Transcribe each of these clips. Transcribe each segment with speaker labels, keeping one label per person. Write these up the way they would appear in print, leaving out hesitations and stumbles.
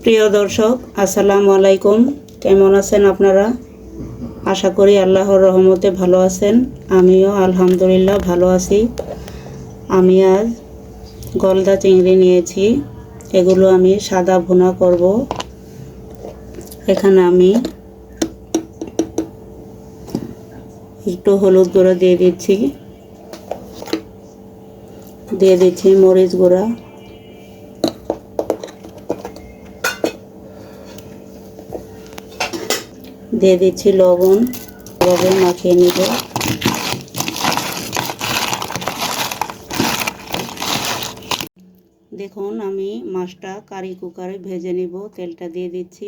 Speaker 1: প্রিয় দর্শক, আসসালামু আলাইকুম। কেমন আছেন আপনারা? আশা করি আল্লাহর রহমতে ভালো আছেন। আমিও আলহামদুলিল্লাহ ভালো আছি। আমি আজ গলদা চিংড়ি নিয়েছি। এগুলো আমি সাদা ভুনা করব। এখানে আমি একটু হলুদ গুঁড়ো দিয়ে দিচ্ছি মরিচ গুঁড়া, দিয়ে দিচ্ছি লবণ। মাখিয়ে নিব। দেখুন, আমি মাছটা কারি কুকারে ভেজে নিব। তেলটা দিয়ে দিচ্ছি।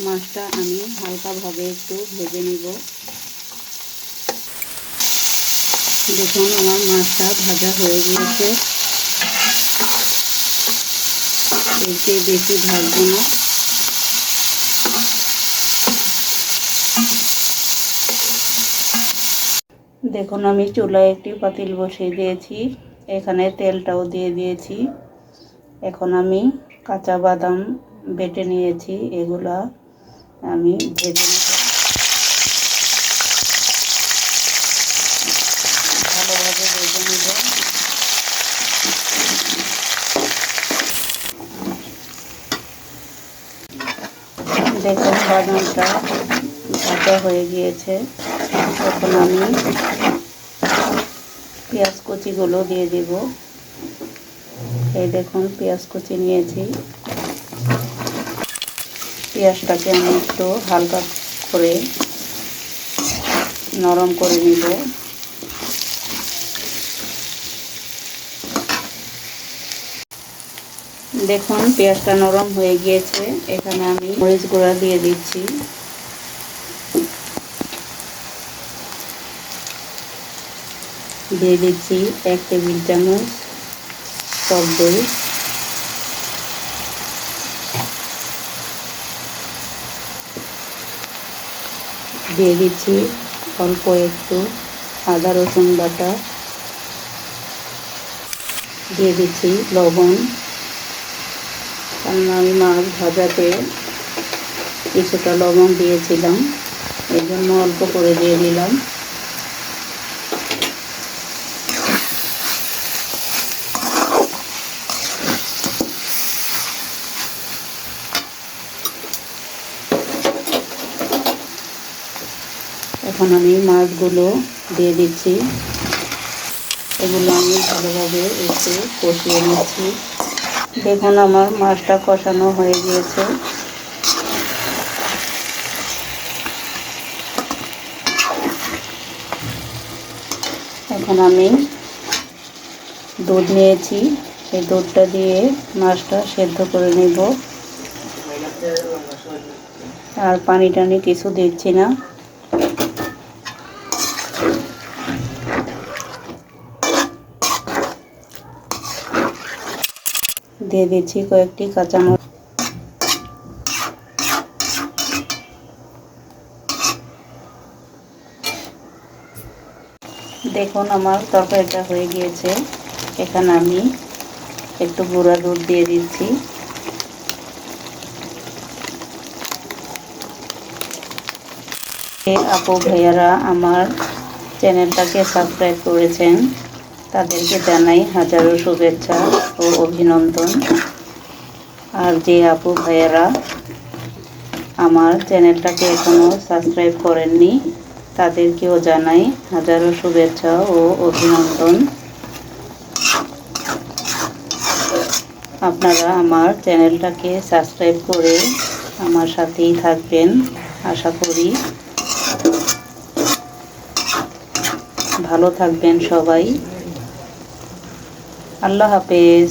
Speaker 1: মাছটা আমি হালকাভাবে একটু ভেজে নিব। দেখুন, আমার মাছটা ভাজা হয়ে গিয়েছে। এতে বেশি ভাজবো না। দেখুন, আমি চুলায় একটি পাতিল বসিয়ে দিয়েছি। এখানে তেলটাও দিয়ে দিয়েছি। এখন আমি কাঁচা বাদাম বেটে নিয়েছি, এগুলা আমি ভেজে নেব। ভালোভাবে ভেজে নেব। দেখুন, বাদামটা ভাজা হয়ে গিয়েছে। এখন আমি পেঁয়াজ কুচিগুলো দিয়ে দিব। এই দেখুন, পেঁয়াজ কুচি নিয়েছি। পেঁয়াজটাকে আমি একটু হালকা করে নরম করে নিব। দেখুন, পেঁয়াজটা নরম হয়ে গিয়েছে। এখানে আমি মরিচ গুঁড়া দিয়ে দিচ্ছি। দিয়ে দিচ্ছি 1 টেবিল চামচ টক দই। দিয়ে দিচ্ছি অল্প একটু আদা রসুন বাটা। দিয়ে দিচ্ছি লবণ, কারণ আমি মাছ ভাজাতে কিছুটা লবণ দিয়েছিলাম, এই জন্য অল্প করে দিয়ে দিলাম। এখন আমি মাছগুলো দিয়ে দিচ্ছি। এগুলো আমি ভালোভাবে একটু কষিয়ে নিচ্ছি। দেখুন, আমার মাছটা কষানো হয়ে গিয়েছে। এখন আমি দুধ নিয়েছি, এই দুধটা দিয়ে মাছটা সেদ্ধ করে নেব। আর পানি টানি কিছু দিচ্ছি না। দিয়ে দিচ্ছি কয়েকটি কাঁচামরিচ। দেখুন, আমার তরকারিটা হয়ে গিয়েছে। এখানে আমি একটু গুঁড়া দুধ দিয়ে দিচ্ছি। আপু ভাইয়ারা আমার চ্যানেলটাকে সাবস্ক্রাইব করেছেন, তাদেরকে জানাই হাজারো শুভেচ্ছা ও অভিনন্দন। আর যে আপু ভাইয়ারা আমার চ্যানেলটাকে এখনও সাবস্ক্রাইব করেননি, তাদেরকেও জানাই হাজারো শুভেচ্ছা ও অভিনন্দন। আপনারা আমার চ্যানেলটাকে সাবস্ক্রাইব করে আমার সাথেই থাকবেন আশা করি। ভালো থাকবেন সবাই। আল্লাহ হাফেজ।